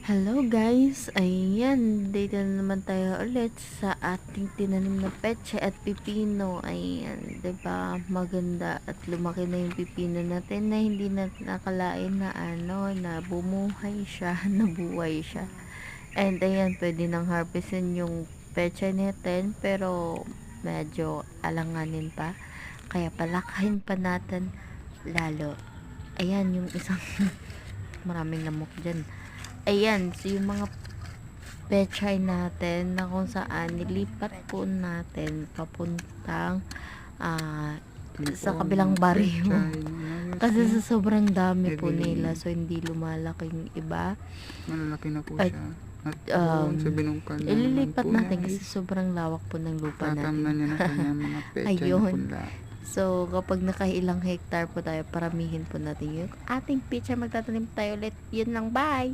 Hello guys! Ayan, dito na naman tayo ulit sa ating tinanim na petsa at pipino. Ayan, 'di ba? Maganda at lumaki na yung pipino natin na hindi na nakalain na na bumuhay siya, nabuhay siya. And ayan, pwede nang harvestin yung petsa natin pero medyo alanganin pa. Kaya palakahin pa natin lalo. Ayan, yung isang maraming lamok dyan. Ayan, so yung mga pechay natin na kung saan nilipat po natin papuntang ah, Yun sa po, kabilang mga baryo. pechay na Kasi sa sobrang dami po Evelyn. nila, so hindi lumalaki yung iba. Malalaki na po At siya. At doon sa binungkan na naman ililipat po natin niya kasi is sobrang lawak po ng lupa tatamnan natin. niya ng kanyang mga pechay na Ayun. punla. So, kapag nakailang hektar po tayo, paramihin po natin yung ating picture. Magtatanim tayo ulit. Yun lang, bye!